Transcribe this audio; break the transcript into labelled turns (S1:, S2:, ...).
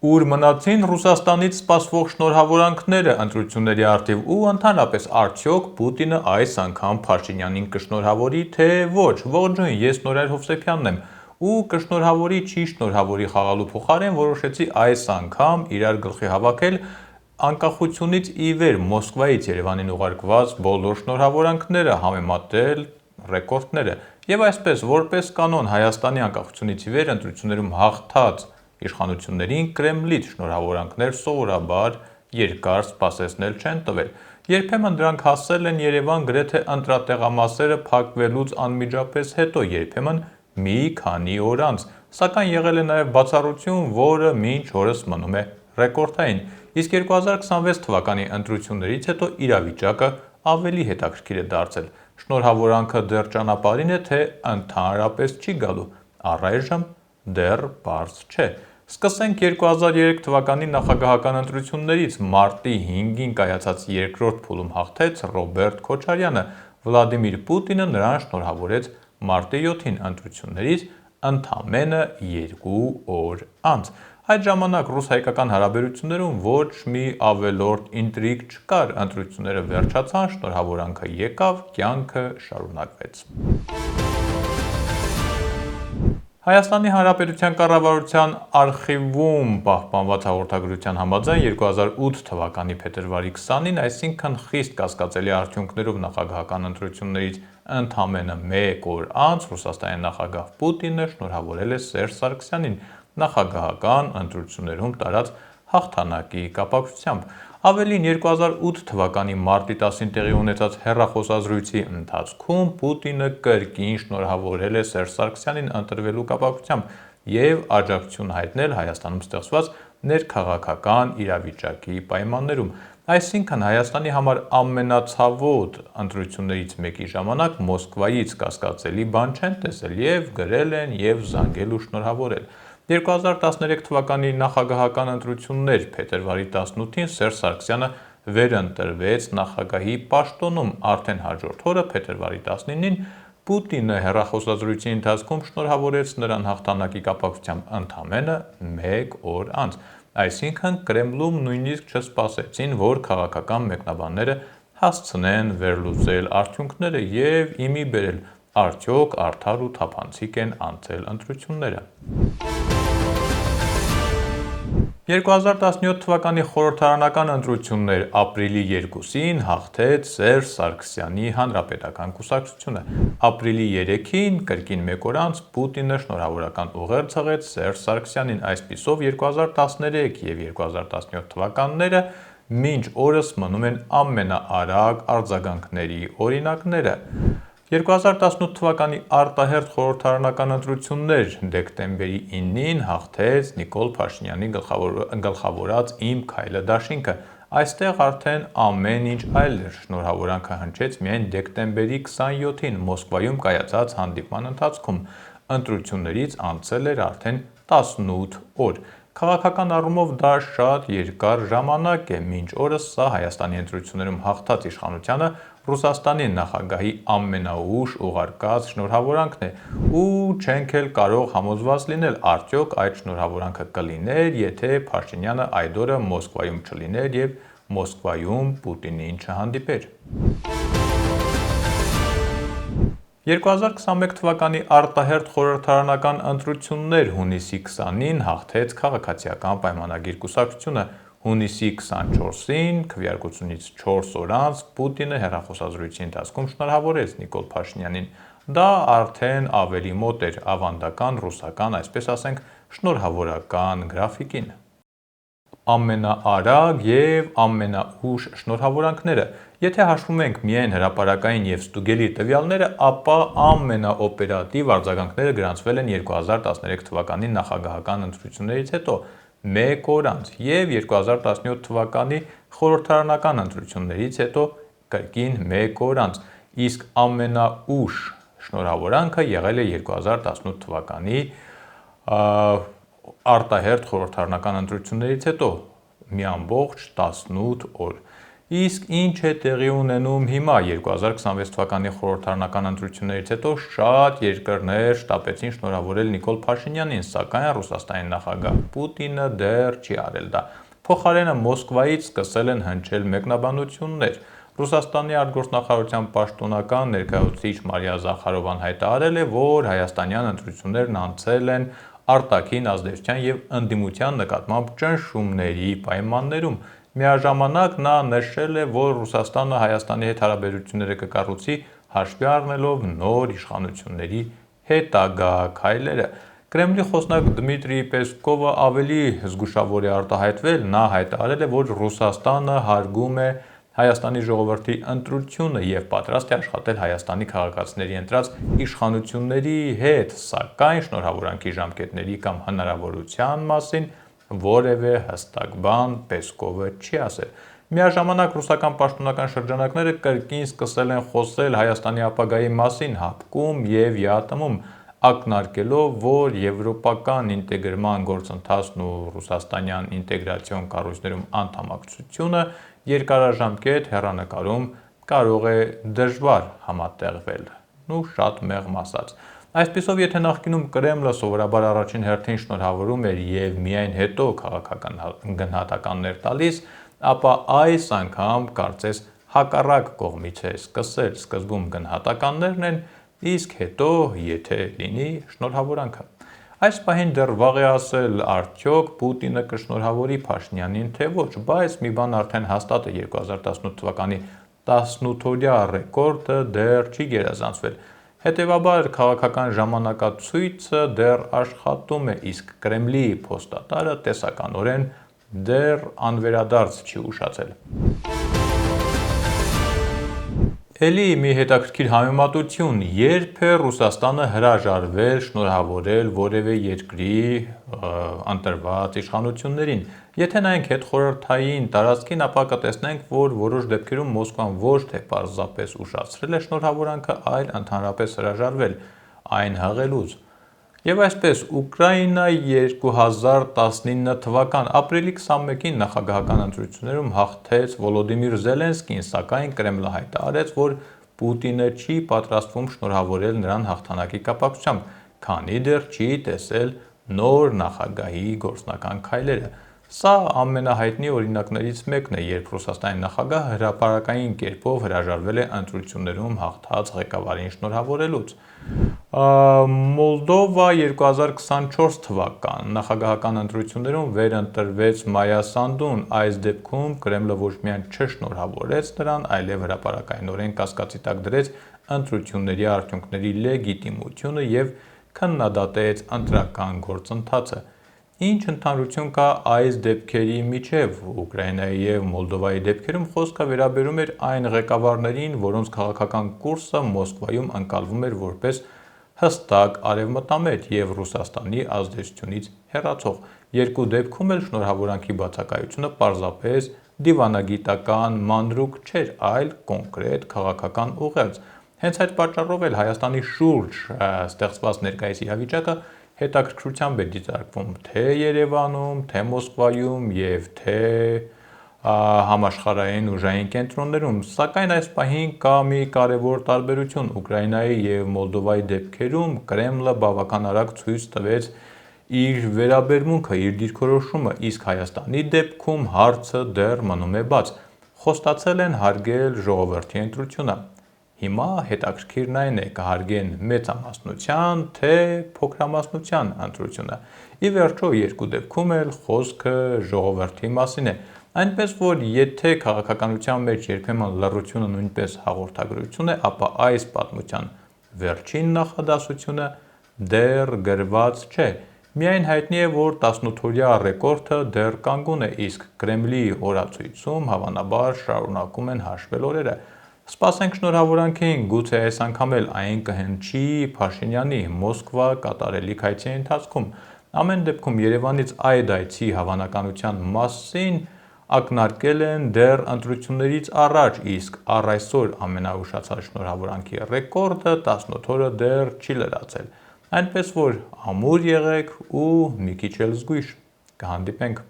S1: Ուր մնացին Ռուսաստանից սպասվող շնորհավորանքները ընտրությունների առթիվ ու ընդհանրապես արդյոք Պուտինը այս անգամ Փաշինյանին կշնորհավորի, թե ոչ։ Ողջույն, ես Նորայր Հովսեփյանն եմ ու կշնորհավորի չի շնորհավորի խաղալու փոխարեն որոշեցի այս անգամ իրար գլխի հավաքել անկախությունից ի վեր Մոսկվայից Երևանին ուղարկված բոլոր շնորհավորանքները, համեմատել ռեկորդները եւ այսպես որպես կանոն Հայաստանի անկախությունից ի վեր ընտրություններում հաղթած իշխանություններին Կրեմլից շնորհավորանքներ սովորաբար երկար սպասեցնել չեն տվել։ Երբեմն դրանք հասել են Երևան գրեթե ընտրատեղամասերը փակվելուց անմիջապես հետո, երբեմն մի քանի օր անց, սակայն եղել է նաև բացառություն, որը մինչ օրս մնում է ռեկորդային։ Իսկ 2026 թվականի ընտրություններից հետո իրավիճակը ավելի հետաքրքիր է դարձել։ Շնորհավորանքը դեռ ճանապարհին է, թե ընդհանրապես չի գալու։ Առայժմ դեռ պարզ չէ։ Սկսենք 2003 թվականի նախագահական ընտրություններից։ Մարտի 5-ին կայացած երկրորդ փուլում հաղթեց Ռոբերտ Քոչարյանը։ Վլադիմիր Պուտինը նրան շնորհավորեց մարտի 7-ին ընտրություններից ընդամենը 2 օր անց։ Այդ ժամանակ ռուս-հայկական հարաբերություններում ոչ մի ավելորդ ինտրիգ չկար, ընտրությունները վերջացան, շնորհավորանքը եկավ, կյանքը շարունակվեց։ Հայաստանի Հանրապետության կառավարության արխիվում պահպանված հաղորդագրության համաձայն 2008 թվականի փետրվարի 20-ին, այսինքն խիստ կասկածելի արդյունքներով նախագահական ընտրություններից ընդամենը 1 օր անց Ռուսաստանի նախագահ Պուտինը շնորհավորել է Սերժ Սարգսյանին նախագահական ընտրություններում տարած հաղթանակի կապակցությամբ։ Ավելին 2008 թվականի մարտի 10-ին տեղի ունեցած հեռախոսազրույցի ընթացքում Պուտինը կրկին շնորհավորել է Սերժ Սարգսյանին ընտրվելու կապակցությամբ և աջակցություն հայտնել Հայաստանում ստեղծված ներքաղաքական իրավիճակի պայմաններում։ Այսինքն Հայաստանի համար ամենացավոտ ընտրություններից մեկի ժամանակ Մոսկվայից կասկածելի բան չեն տեսել և գրել են և զանգել ու շնորհավորել։ 2013 թվականի նախագահական ընտրություններ փետրվարի 18-ին Սերժ Սարգսյանը վերընտրվեց նախագահի պաշտոնում, արդեն հաջորդ օրը փետրվարի 19-ին Պուտինը հեռախոսազրույցի ընթացքում շնորհավորեց նրան հաղթանակի կապակցությամբ ընդամենը 1 օր անց։ Այսինքն Կրեմլում նույնիսկ չսպասեցին, որ քաղաքական մեկնաբանները հասցնեն վերլուծել արդյունքները և ի մի բերել արդյոք արդար ու թափանցիկ են անցել ընտրությունները։ 2017 թվականի խորհրդարանական ընտրություններ ապրիլի 2-ին հաղթեց Սերժ Սարգսյանի Հանրապետական կուսակցությունը։ Ապրիլի 3-ին կրկին 1 օր անց Պուտինը շնորհավորական ուղերձ հղեց Սերժ Սարգսյանին, այսպիսով 2013 և 2017 թվականները մինչ օրս մնում են ամենաարագ արձագանքների օրինակները։ 2018 թվականի արտահերթ խորհրդարանական ընտրություններ դեկտեմբերի 9-ին հաղթեց Նիկոլ Փաշինյանի գլխավորած «Իմ քայլը» դաշինքը։ Այստեղ արդեն ամեն ինչ այլ էր, շնորհավորանքը հնչեց միայն դեկտեմբերի 27-ին Մոսկվայում կայացած հանդիպման ընթացքում։ Ընտրություններից անցել էր արդեն 18 օր։ Քաղաքական առումով դա շատ երկար ժամանակ է, մինչ օրս սա Հայաստանի ընտրություններում հաղթած իշխանությանը Ռուսաստանի նախագահի ամենաուշ ուղարկած շնորհավորանքն է, ու չենք էլ կարող համոզված լինել արդյոք այդ շնորհավորանքը կլիներ, եթե Փաշինյանը այդ օրը Մոսկվայում չլիներ և Մոսկվայում Պուտինին չհանդիպեր։ 2021 թվականի արտահերթ խորհրդարանական ընտրություններ հունիսի 20-ին հաղթեց Քաղաքացիական պայմանագիր կուսակցությունը։ Հունիսի 24-ին, քվեարկությունից 4 օր անց, Պուտինը հեռախոսազրույցի ընթացքում շնորհավորեց Նիկոլ Փաշինյանին։ Դա արդեն ավելի մոտ էր ավանդական ռուսական, այսպես ասենք, շնորհավորական գրաֆիկին։ Ամենաարագ և ամենաուշ շնորհավորանքները։ Եթե հաշվում ենք միայն հրապարակային և ստուգելի տվյալները, ապա ամենաօպերատիվ արձագանքները գրանցվել են 2013 թվականի նախագահական ընտրություններից հետո 1 օր անց և 2017 թվականի խորհրդարանական ընտրություններից հետո կրկին 1 օր անց, իսկ ամենաուշ շնորհավորանքը եղել է 2018 թվականի արտահերթ խորհրդարանական ընտրություններից հետո մի ամբողջ 18 օր։ Իսկ ինչ է տեղի ունենում հիմա 2026 թվականի խորհրդարանական ընտրություններից հետո շատ երկրներ շտապեցին շնորհավորել Նիկոլ Փաշինյանին, սակայն Ռուսաստանի նախագահ Պուտինը դեռ չի արել դա։ Փոխարենը Մոսկվայից սկսել են հնչել մեկնաբանություններ։ Ռուսաստանի արտգործնախարարության պաշտոնական ներկայացուցիչ Մարիա Զախարովան հայտարարել է, որ հայաստանյան ընտրություններն անցել են արտաքին ազդեցության և ընդդիմության նկատմամբ ճնշումների պայմաններում։ Միաժամանակ նա նշել է, որ Ռուսաստանը Հայաստանի հետ հարաբերությունները կկառուցի հաշվի առնելով նոր իշխանությունների հետագա քայլերը։ Կրեմլի խոսնակ Դմիտրի Պեսկովը ավելի զգուշավոր է արտահայտվել, նա հայտարարել է, որ Ռուսաստանը հարգում է Հայաստանի ժողովրդի ընտրությունը և պատրաստ է աշխատել Հայաստանի քաղաքացիների ընտրած իշխանությունների հետ, սակայն շնորհավորանքի ժամկետների կամ հնարավորության մասին որևէ հստակ բան Պեսկովը չի ասել։ Միաժամանակ ռուսական պաշտոնական շրջանակները կրկին սկսել են խոսել Հայաստանի ապագայի մասին, հապկում և ԵԱՏՄ-ում, ակնարկելով, որ եվրոպական ինտեգրման գործընթացն ու ռուսաստանյան ինտեգրացիոն կառույցներում անդամակցությունը երկարաժամկետ հեռանկարում կարող է դժվար համատեղվել։ Շատ մեղմ ասած։ Այսպիսով, եթե նախկինում Կրեմլը սովորաբար առաջին հերթին շնորհավորում էր և միայն հետո քաղաքական գնահատականներ տալիս, ապա այս անգամ կարծես հակառակ կողմից է սկսել, սկզբում գնահատականներն են, իսկ հետո, եթե լինի, շնորհավորանքը։ Այս պահին դեռ վաղ է ասել արդյոք Պուտինը կշնորհավորի Փաշինյանին, թե ոչ, բայց մի բան արդեն հաստատ է 2018 թվականի 18-օրյա ռեկորդը դեռ չի գերազանցվել։ Հետևաբար քաղաքական ժամանակացույցը դեռ աշխատում է, իսկ Կրեմլի փոստատարը տեսականորեն դեռ անվերադարձ չի ուշացել։ Էլի մի հետաքրքիր համեմատություն, երբ է Ռուսաստանը հրաժարվել շնորհավորել որևէ երկրի ընտրված իշխանություններին։ Եթե նայենք հետխորհրդային տարածքին, ապա կտեսնենք, որ որոշ դեպքերում Մոսկվան ոչ թե պարզապես ուշացրել է շնորհավորանքը, այլ ընդհանրապես հրաժարվել այն հղելուց։ Եվ այսպես, Ուկրաինայի 2019 թվական ապրիլի 21-ին նախագահական ընտրություններում հաղթեց Վոլոդիմիր Զելենսկին, սակայն Կրեմլը հայտարարեց, որ Պուտինը չի պատրաստվում շնորհավորել նրան հաղթանակի կապակցությամբ, քանի դեռ չի տեսել նոր նախագահի գործնական քայլերը։ Սա ամենահայտնի օրինակներից մեկն է, երբ Ռուսաստանի նախագահը հրապարակային կերպով հրաժարվել է ընտրություններում հաղթած ղեկավարին շնորհավորելուց։ Մոլդովա 2024 թվական նախագահական ընտրություններում վերընտրվեց Մայա Սանդուն։ Այս դեպքում Կրեմլը ոչ միայն չշնորհավորեց նրան, այլև հրապարակայնորեն կասկածի տակ դրեց ընտրությունների արդյունքների լեգիտիմությունը և քննադատեց ընտրական գործընթացը։ Ինչ ընդհանրություն կա այս դեպքերի միջև։ Ուկրաինայի և Մոլդովայի դեպքերում խոսքը վերաբերում էր այն ղեկավարներին, որոնց քաղաքական կուրսը Մոսկվայում ընկալվում էր որպես հստակ արևմտամետ և Ռուսաստանի ազդեցությունից հեռացող։ Երկու դեպքում էլ շնորհավորանքի բացակայությունը պարզապես դիվանագիտական մանրուք չէր, այլ կոնկրետ քաղաքական ուղերձ։ Հենց այդ պատճառով էլ Հայաստանի շուրջ ստեղծված ներկայիս իրավիճակը հետաքրքրությամբ է դիտարկվում թե Երևանում, թե Մոսկվայում և թե համաշխարհային ուժային կենտրոններում, սակայն այս պահին կա մի կարևոր տարբերություն։ Ուկրաինայի և Մոլդովայի դեպքերում Կրեմլը բավական արագ ցույց տվեց իր վերաբերմունքը, իր դիրքորոշումը, իսկ Հայաստանի դեպքում հարցը դեռ մնում է բաց։ Խոստացել են հարգել ժողովրդի ընտրությունը։ Հիմա հետաքրքիրն այն է՝ կհարգեն մեծամասնության, թե փոքրամասնության ընտրությունը։ Ի վերջո, երկու դեպքում էլ խոսքը ժողովրդի մասին է։ Այնպես որ եթե քաղաքականության մեջ երբեմն լռությունը նույնպես հաղորդագրություն է, ապա այս պատմության վերջին նախադասությունը դեռ գրված չէ։ Միայն հայտնի է, որ 18-օրյա ռեկորդը դեռ կանգուն է, իսկ Կրեմլի օրացույցում հավանաբար շարունակում են հաշվել օրերը։ Սպասենք շնորհավորանքին, գուցե այս անգամ էլ այն կհնչի Փաշինյանի Մոսկվա կատարելիք այցի ընթացքում։ Ամեն դեպքում Երևանից այդ այցի հավանականության մասին ակնարկել են դեռ ընտրություններից առաջ, իսկ առ այսօր ամենաուշացած շնորհավորանքի ռեկորդը 18 օրը դեռ չի լրացել։ Այնպես որ ամուր եղեք ու մի քիչ էլ զգույշ։ Կհանդիպենք։